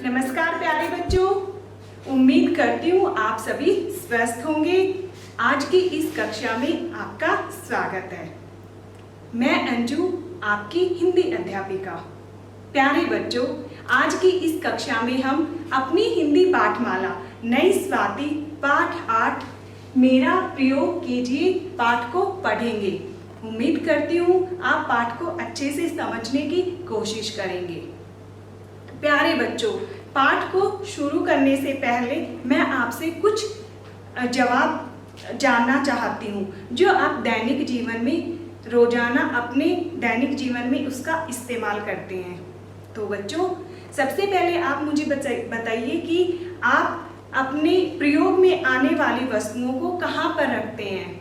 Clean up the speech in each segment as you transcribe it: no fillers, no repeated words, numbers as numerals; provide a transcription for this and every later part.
नमस्कार प्यारे बच्चों, उम्मीद करती हूँ आप सभी स्वस्थ होंगे। आज की इस कक्षा में आपका स्वागत है। मैं अंजू, आपकी हिंदी अध्यापिका। प्यारे बच्चों, आज की इस कक्षा में हम अपनी हिंदी पाठमाला नई स्वाति पाठ 8 मेरा प्रयोग कीजिए पाठ को पढ़ेंगे। उम्मीद करती हूँ आप पाठ को अच्छे से समझने की कोशिश करेंगे। प्यारे बच्चों, पाठ को शुरू करने से पहले मैं आपसे कुछ जवाब जानना चाहती हूँ जो आप दैनिक जीवन में रोजाना अपने दैनिक जीवन में उसका इस्तेमाल करते हैं। तो बच्चों, सबसे पहले आप मुझे बताइए कि आप अपने प्रयोग में आने वाली वस्तुओं को कहाँ पर रखते हैं।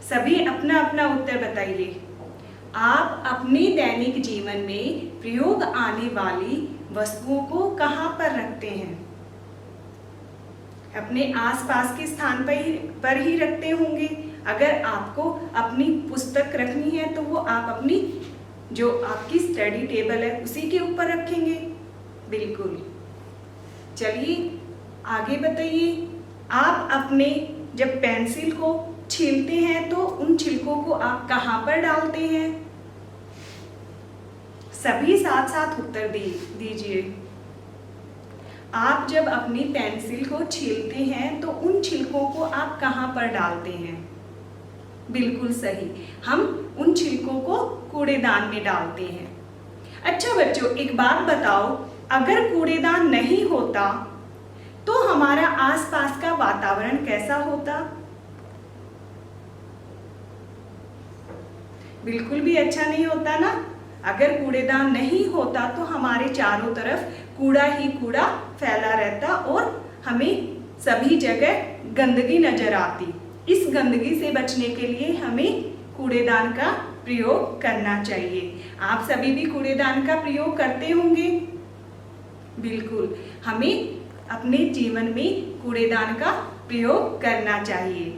सभी अपना अपना उत्तर बताइए। आप अपने दैनिक जीवन में प्रयोग आने वाली वस्तुओं को कहाँ पर रखते हैं? अपने आसपास के स्थान पर ही रखते होंगे। अगर आपको अपनी पुस्तक रखनी है तो वो आप अपनी जो आपकी स्टडी टेबल है उसी के ऊपर रखेंगे। बिल्कुल। चलिए आगे बताइए। आप अपने जब पेंसिल को छीलते हैं तो उन छिलकों को आप कहाँ पर डालते हैं? सभी साथ साथ उत्तर दीजिए। आप जब अपनी पेंसिल को छीलते हैं तो उन छिलकों को आप कहाँ पर डालते हैं? बिल्कुल सही, हम उन छिलकों को कूड़ेदान में डालते हैं। अच्छा बच्चों, एक बात बताओ, अगर कूड़ेदान नहीं होता तो हमारा आसपास का वातावरण कैसा होता? बिल्कुल भी अच्छा नहीं होता ना। अगर कूड़ेदान नहीं होता तो हमारे चारों तरफ कूड़ा ही कूड़ा फैला रहता और हमें सभी जगह गंदगी नजर आती। इस गंदगी से बचने के लिए हमें कूड़ेदान का प्रयोग करना चाहिए। आप सभी भी कूड़ेदान का प्रयोग करते होंगे। बिल्कुल, हमें अपने जीवन में कूड़ेदान का प्रयोग करना चाहिए।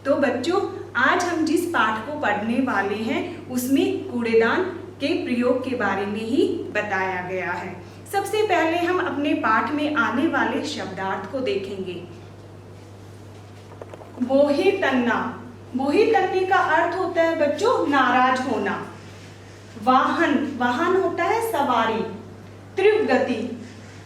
तो बच्चों, आज हम जिस पाठ को पढ़ने वाले हैं उसमें कूड़ेदान के प्रयोग के बारे में ही बताया गया है। सबसे पहले हम अपने पाठ में आने वाले शब्दार्थ को देखेंगे। बोहे तन्ना। बोहे तन्ने का अर्थ होता है बच्चों नाराज होना। वाहन, वाहन होता है सवारी। तीव्र गति,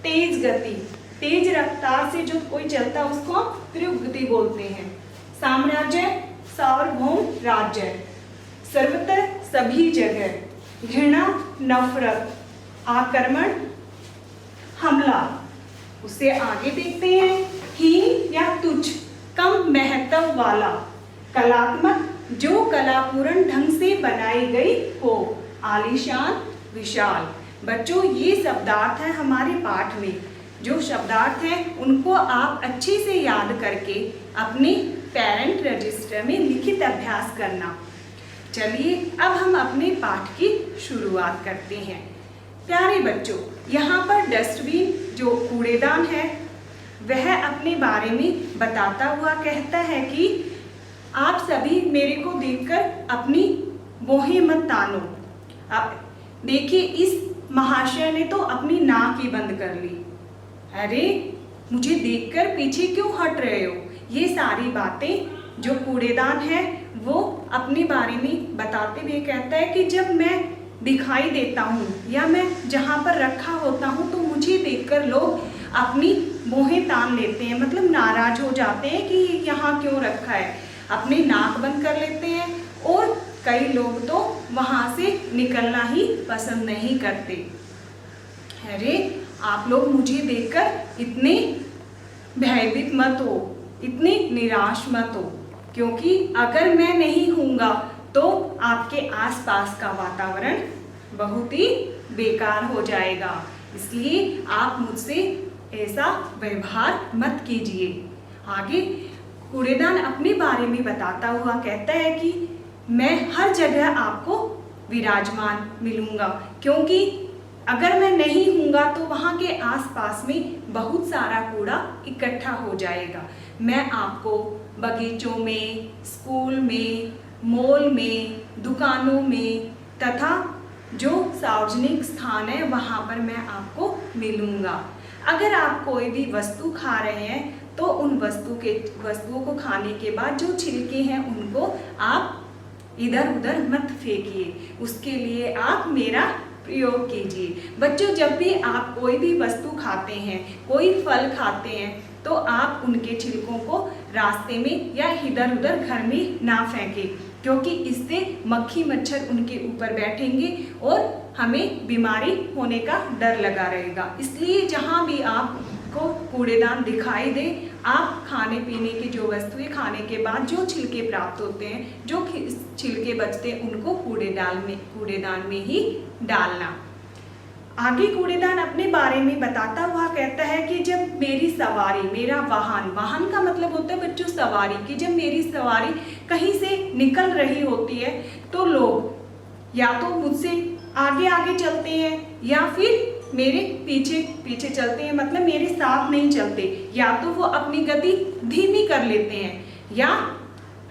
तेज गति, तेज रफ्तार से जो कोई चलता है उसको हम तीव्र गति बोलते हैं। साम्राज्य, सार्वभौम राज्य। सर्वत्र, सभी जगह। घृणा, नफरत। आक्रमण, हमला। उससे आगे देखते हैं। हीन या तुच्छ, कम महत्व वाला। कलात्मक, जो कलापूर्ण ढंग से बनाई गई हो। आलीशान, विशाल। बच्चों, ये शब्दार्थ है हमारे पाठ में। जो शब्दार्थ हैं उनको आप अच्छे से याद करके अपने पेरेंट रजिस्टर में लिखित अभ्यास करना। चलिए अब हम अपने पाठ की शुरुआत करते हैं। प्यारे बच्चों, यहाँ पर डस्टबिन जो कूड़ेदान है वह अपने बारे में बताता हुआ कहता है कि आप सभी मेरे को देखकर अपनी बोहें मत तानो। अब देखिए, इस महाशय ने तो अपनी नाक ही बंद कर ली। अरे, मुझे देखकर पीछे क्यों हट रहे हो? ये सारी बातें जो कूड़ेदान है वो अपने बारे में बताते हुए कहता है कि जब मैं दिखाई देता हूँ या मैं जहाँ पर रखा होता हूँ तो मुझे देखकर लोग अपनी बोहें तान लेते हैं, मतलब नाराज हो जाते हैं कि यहाँ क्यों रखा है। अपने नाक बंद कर लेते हैं और कई लोग तो वहाँ से निकलना ही पसंद नहीं करते। अरे, आप लोग मुझे देखकर इतने भयभीत मत हो, इतने निराश मत हो, क्योंकि अगर मैं नहीं हूँगा तो आपके आसपास का वातावरण बहुत ही बेकार हो जाएगा। इसलिए आप मुझसे ऐसा व्यवहार मत कीजिए। आगे कूड़ेदान अपने बारे में बताता हुआ कहता है कि मैं हर जगह आपको विराजमान मिलूँगा, क्योंकि अगर मैं नहीं हूँगा तो वहाँ के आसपास में बहुत सारा कूड़ा इकट्ठा हो जाएगा। मैं आपको बगीचों में, स्कूल में, मॉल में, दुकानों में तथा जो सार्वजनिक स्थान है वहाँ पर मैं आपको मिलूँगा। अगर आप कोई भी वस्तु खा रहे हैं तो उन वस्तुओं को खाने के बाद जो छिलके हैं उनको आप इधर उधर मत फेंकिए, उसके लिए आप मेरा प्रयोग कीजिए। बच्चों, जब भी आप कोई भी वस्तु खाते हैं, कोई फल खाते हैं, तो आप उनके छिलकों को रास्ते में या इधर उधर घर में ना फेंकें, क्योंकि इससे मक्खी मच्छर उनके ऊपर बैठेंगे और हमें बीमारी होने का डर लगा रहेगा। इसलिए जहाँ भी आपको कूड़ेदान दिखाई दे, आप खाने पीने की जो वस्तुएं खाने के बाद जो छिलके प्राप्त होते हैं, जो छिलके बचते हैं, उनको कूड़ेदान में ही डालना। आगे कूड़ेदान अपने बारे में बताता हुआ कहता है कि जब मेरी सवारी, मेरा वाहन का मतलब होता है बच्चों सवारी, कि जब मेरी सवारी कहीं से निकल रही होती है तो लोग या तो मुझसे आगे आगे चलते हैं या फिर मेरे पीछे पीछे चलते हैं, मतलब मेरे साथ नहीं चलते, या तो वो अपनी गति धीमी कर लेते हैं या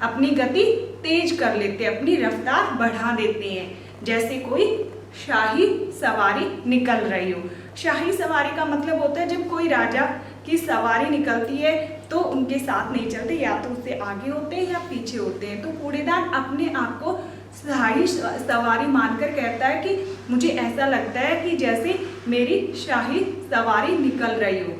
अपनी गति तेज कर लेते हैं, अपनी रफ्तार बढ़ा देते हैं। जैसे कोई शाही सवारी निकल रही हो। शाही सवारी का मतलब होता है जब कोई राजा की सवारी निकलती है तो उनके साथ नहीं चलते, या तो उससे आगे होते हैं या पीछे होते हैं। तो कूड़ेदान अपने आप को शाही सवारी मानकर कहता है कि मुझे ऐसा लगता है कि जैसे मेरी शाही सवारी निकल रही हो,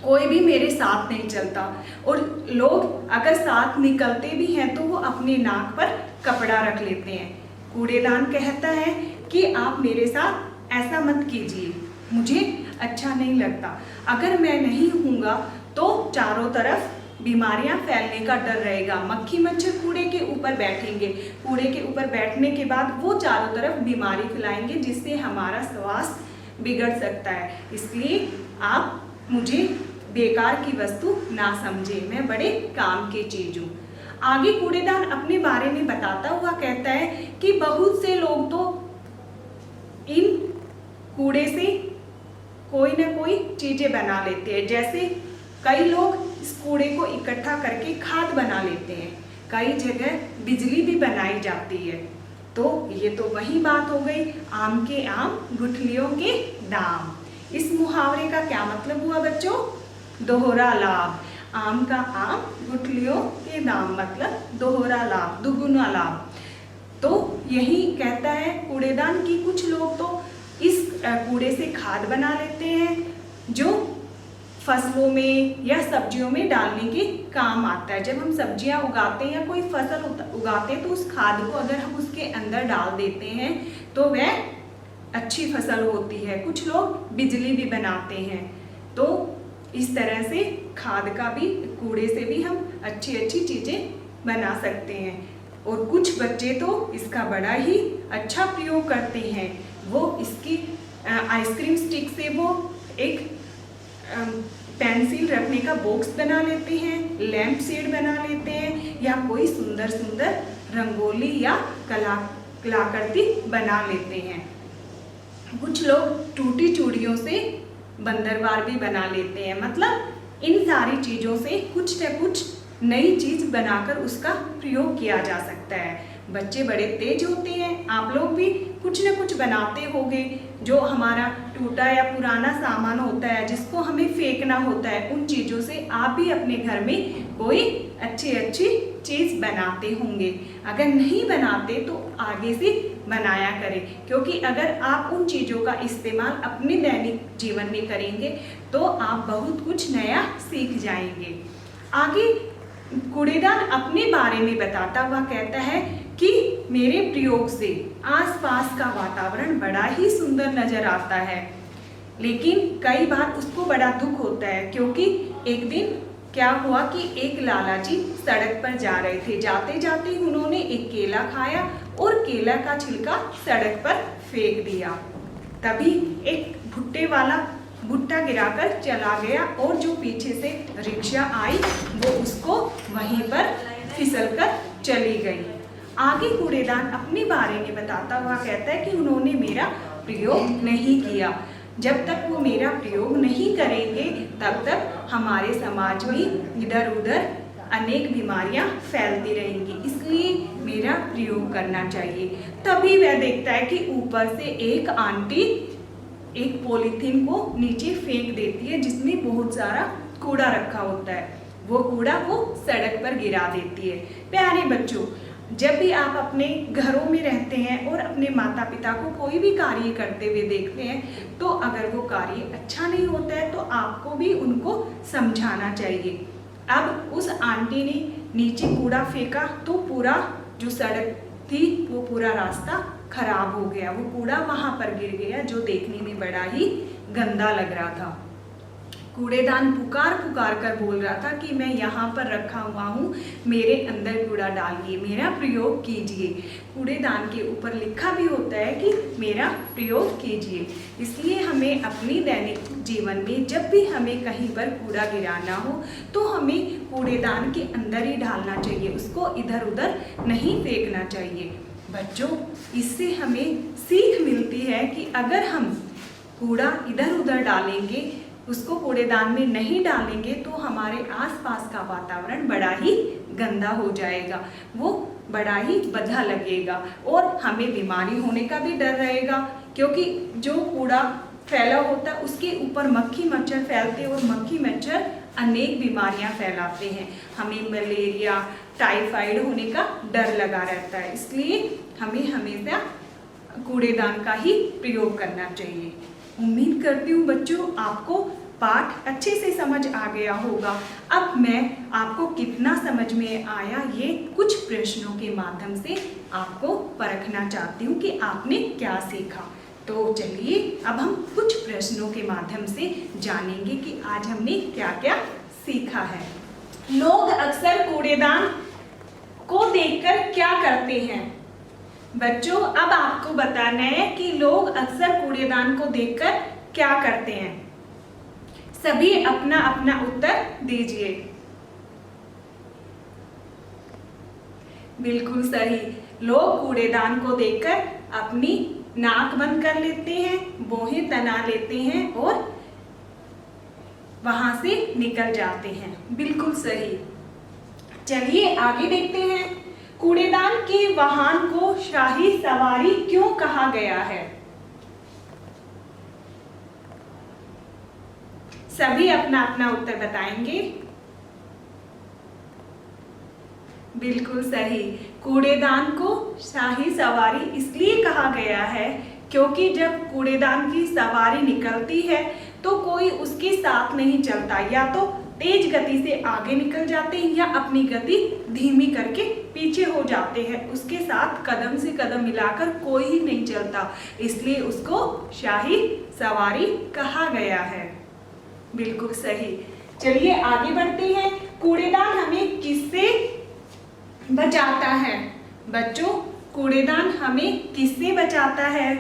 कोई भी मेरे साथ नहीं चलता, और लोग अगर साथ निकलते भी हैं तो वो अपने नाक पर कपड़ा रख लेते हैं। कूड़ेदान कहता है कि आप मेरे साथ ऐसा मत कीजिए, मुझे अच्छा नहीं लगता। अगर मैं नहीं हूँगा तो चारों तरफ बीमारियां फैलने का डर रहेगा। मक्खी मच्छर कूड़े के ऊपर बैठेंगे, कूड़े के ऊपर बैठने के बाद वो चारों तरफ बीमारी फैलाएंगे, जिससे हमारा स्वास्थ्य बिगड़ सकता है। इसलिए आप मुझे बेकार की वस्तु ना समझे, मैं बड़े काम की चीज हूँ। आगे कूड़ेदान अपने बारे में बताता हुआ कहता है कि बहुत से लोग तो इन कूड़े से कोई ना कोई चीजें बना लेते हैं। जैसे कई लोग इस कूड़े को इकट्ठा करके खाद बना लेते हैं, कई जगह बिजली भी बनाई जाती है। तो ये तो वही बात हो गई, आम के आम गुठलियों के दाम। इस मुहावरे का क्या मतलब हुआ बच्चों? दोहरा लाभ। आम का आम गुठलियों के दाम मतलब दोहरा लाभ, दुगुना लाभ। तो यही कहता है कूड़ेदान की कुछ लोग तो इस कूड़े से खाद बना लेते हैं, जो फसलों में या सब्जियों में डालने के काम आता है। जब हम सब्जियां उगाते हैं या कोई फसल उगाते हैं तो उस खाद को अगर हम उसके अंदर डाल देते हैं तो वह अच्छी फसल होती है। कुछ लोग बिजली भी बनाते हैं। तो इस तरह से खाद का भी, कूड़े से भी हम अच्छी अच्छी चीज़ें बना सकते हैं। और कुछ बच्चे तो इसका बड़ा ही अच्छा प्रयोग करते हैं। वो इसकी आइसक्रीम स्टिक से वो एक पेंसिल रखने का बॉक्स बना लेते हैं, लैंप शेड बना लेते हैं, या कोई सुंदर सुंदर रंगोली या कलाकृति बना लेते हैं। कुछ लोग टूटी चूड़ियों से बंदरवाल भी बना लेते हैं। मतलब इन सारी चीज़ों से कुछ न कुछ नई चीज़ बनाकर उसका प्रयोग किया जा सकता है। बच्चे बड़े तेज होते हैं, आप लोग भी कुछ न कुछ बनाते होंगे। जो हमारा टूटा या पुराना सामान होता है जिसको हमें फेंकना होता है, उन चीज़ों से आप भी अपने घर में कोई अच्छी अच्छी चीज़ बनाते होंगे। अगर नहीं बनाते तो आगे से बनाया करें, क्योंकि अगर आप उन चीज़ों का इस्तेमाल अपने दैनिक जीवन में करेंगे तो आप बहुत कुछ नया सीख जाएंगे। आगे कूड़ेदान अपने बारे में बताता हुआ कहता है कि मेरे प्रयोग से आसपास का वातावरण बड़ा ही सुंदर नजर आता है, लेकिन कई बार उसको बड़ा दुख होता है, क्योंकि एक दिन क्या हुआ कि एक लाला जी सड़क पर जा रहे थे। जाते जाते उन्होंने एक केला खाया और केला का छिलका सड़क पर फेंक दिया। तभी एक भुट्टे वाला भुट्टा गिराकर चला गया और जो पीछे से रिक्शा आई वो उसको वहीं पर फिसलकर चली गई। आगे कूड़ेदान अपने बारे में बताता हुआ कहता है कि उन्होंने मेरा प्रयोग नहीं किया। जब तक वो मेरा प्रयोग नहीं करेंगे तब तक हमारे समाज में इधर उधर अनेक बीमारियां फैलती रहेंगी। इसलिए मेरा मेरा प्रयोग करना चाहिए। तभी वह देखता है कि ऊपर से एक आंटी एक पॉलीथीन को नीचे फेंक देती है जिसमें बहुत सारा कूड़ा रखा होता है। वो कूड़ा वो सड़क पर गिरा देती है। प्यारे बच्चों, जब भी आप अपने घरों में रहते हैं और अपने माता पिता को कोई भी कार्य करते हुए देखते हैं तो अगर वो कार्य अच्छा नहीं होता है तो आपको भी उनको समझाना चाहिए। अब उस आंटी ने नीचे कूड़ा फेंका तो पूरा जो सड़क थी वो पूरा रास्ता खराब हो गया। वो कूड़ा वहां पर गिर गया जो देखने में बड़ा ही गंदा लग रहा था। कूड़ेदान पुकार पुकार कर बोल रहा था कि मैं यहाँ पर रखा हुआ हूँ, मेरे अंदर कूड़ा डालिए, मेरा प्रयोग कीजिए। कूड़ेदान के ऊपर लिखा भी होता है कि मेरा प्रयोग कीजिए। इसलिए हमें अपनी दैनिक जीवन में जब भी हमें कहीं पर कूड़ा गिराना हो तो हमें कूड़ेदान के अंदर ही डालना चाहिए, उसको इधर उधर नहीं फेंकना चाहिए। बच्चों, इससे हमें सीख मिलती है कि अगर हम कूड़ा इधर उधर डालेंगे, उसको कूड़ेदान में नहीं डालेंगे तो हमारे आसपास का वातावरण बड़ा ही गंदा हो जाएगा, वो बड़ा ही बदहा लगेगा और हमें बीमारी होने का भी डर रहेगा, क्योंकि जो कूड़ा फैला होता है उसके ऊपर मक्खी मच्छर फैलते हैं और मक्खी मच्छर अनेक बीमारियां फैलाते हैं। हमें मलेरिया, टाइफाइड होने का डर लगा रहता है। इसलिए हमें हमेशा कूड़ेदान का ही प्रयोग करना चाहिए। उम्मीद करती हूँ बच्चों आपको पाठ अच्छे से समझ आ गया होगा। अब मैं आपको कितना समझ में आया ये कुछ प्रश्नों के माध्यम से आपको परखना चाहती हूँ कि आपने क्या सीखा। तो चलिए अब हम कुछ प्रश्नों के माध्यम से जानेंगे कि आज हमने क्या क्या सीखा है। लोग अक्सर कूड़ेदान को देखकर क्या करते हैं? बच्चों, अब आपको बताना है कि लोग अक्सर कूड़ेदान को देखकर क्या करते हैं। सभी अपना अपना उत्तर दीजिए। बिल्कुल सही, लोग कूड़ेदान को देखकर अपनी नाक बंद कर लेते हैं, भौहें तना लेते हैं और वहां से निकल जाते हैं। बिल्कुल सही। चलिए आगे देखते हैं। कूड़ेदान के वाहन को शाही सवारी क्यों कहा गया है? सभी अपना अपना उत्तर बताएंगे। बिल्कुल सही, कूड़ेदान को शाही सवारी इसलिए कहा गया है क्योंकि जब कूड़ेदान की सवारी निकलती है तो कोई उसके साथ नहीं चलता, या तो तेज गति से आगे निकल जाते हैं या अपनी गति धीमी करके पीछे हो जाते हैं। उसके साथ कदम से कदम मिलाकर कोई ही नहीं चलता, इसलिए उसको शाही सवारी कहा गया है। बिल्कुल सही। चलिए आगे बढ़ते हैं। कूड़ेदान हमें किससे बचाता है? बच्चों, कूड़ेदान हमें किससे बचाता है?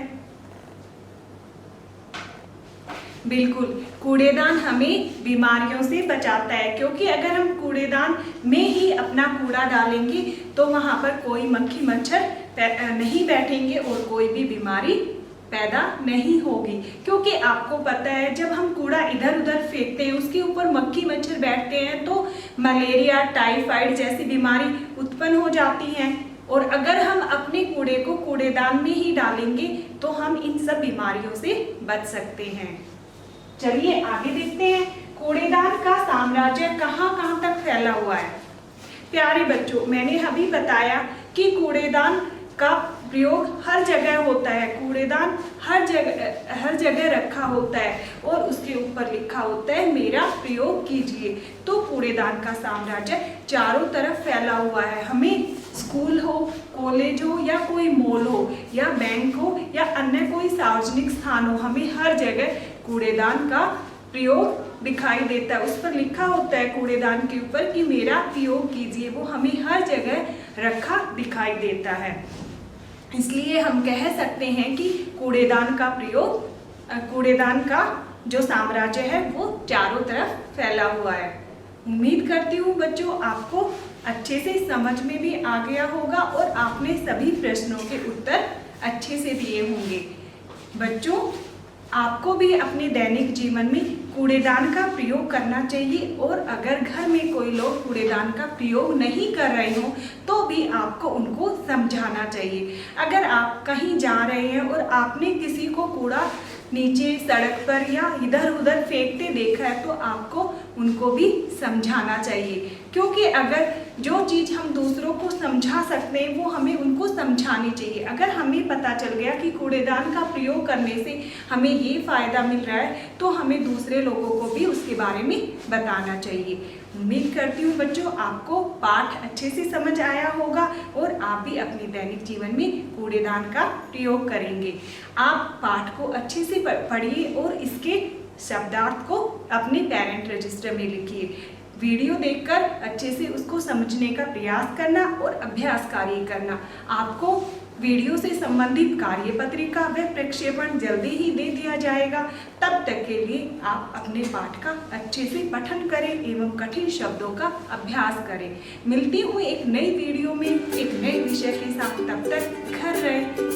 बिल्कुल, कूड़ेदान हमें बीमारियों से बचाता है, क्योंकि अगर हम कूड़ेदान में ही अपना कूड़ा डालेंगे तो वहां पर कोई मक्खी मच्छर नहीं बैठेंगे और कोई भी बीमारी पैदा नहीं होगी। क्योंकि आपको पता है जब हम कूड़ा इधर उधर फेंकते हैं उसके ऊपर मक्खी मच्छर बैठते हैं तो मलेरिया, टाइफाइड जैसी बीमारी उत्पन्न हो जाती हैं। और अगर हम अपने कूड़े को कूड़ेदान में ही डालेंगे तो हम इन सब बीमारियों से बच सकते हैं। चलिए आगे देखते हैं। कूड़ेदान का साम्राज्य कहाँ कहाँ तक फैला हुआ है? प्यारे बच्चों, मैंने अभी बताया कि कूड़ेदान का प्रयोग हर जगह होता है। कूड़ेदान हर जगह रखा होता है और उसके ऊपर लिखा होता है मेरा प्रयोग कीजिए। तो कूड़ेदान का साम्राज्य चारों तरफ फैला हुआ है। हमें स्कूल हो, कॉलेज हो या कोई मॉल हो या बैंक हो या अन्य कोई सार्वजनिक स्थान हो, हमें हर जगह कूड़ेदान का प्रयोग दिखाई देता है। उस पर लिखा होता है कूड़ेदान के ऊपर कि मेरा प्रयोग कीजिए, वो हमें हर जगह रखा दिखाई देता है। इसलिए हम कह सकते हैं कि कूड़ेदान का जो साम्राज्य है वो चारों तरफ फैला हुआ है। उम्मीद करती हूँ बच्चों आपको अच्छे से समझ में भी आ गया होगा और आपने सभी प्रश्नों के उत्तर अच्छे से दिए होंगे। बच्चों, आपको भी अपने दैनिक जीवन में कूड़ेदान का प्रयोग करना चाहिए, और अगर घर में कोई लोग कूड़ेदान का प्रयोग नहीं कर रहे हो तो भी आपको उनको समझाना चाहिए। अगर आप कहीं जा रहे हैं और आपने किसी को कूड़ा नीचे सड़क पर या इधर उधर फेंकते देखा है तो आपको उनको भी समझाना चाहिए, क्योंकि अगर जो चीज़ हम दूसरों को समझा सकते हैं वो हमें उनको समझानी चाहिए। अगर हमें पता चल गया कि कूड़ेदान का प्रयोग करने से हमें ये फ़ायदा मिल रहा है तो हमें दूसरे लोगों को भी उसके बारे में बताना चाहिए। उम्मीद करती हूँ बच्चों आपको पाठ अच्छे से समझ आया होगा और आप भी अपने दैनिक जीवन में कूड़ेदान का प्रयोग करेंगे। आप पाठ को अच्छे से पढ़िए और इसके शब्दार्थ को अपने पेरेंट रजिस्टर में लिखिए। वीडियो देखकर अच्छे से उसको समझने का प्रयास करना और अभ्यास कार्य करना। आपको वीडियो से संबंधित कार्यपत्रिका व प्रक्षेपण जल्दी ही दे दिया जाएगा। तब तक के लिए आप अपने पाठ का अच्छे से पठन करें एवं कठिन शब्दों का अभ्यास करें। मिलती हूँ एक नई वीडियो में एक नए विषय के साथ। तब तक घर रहें,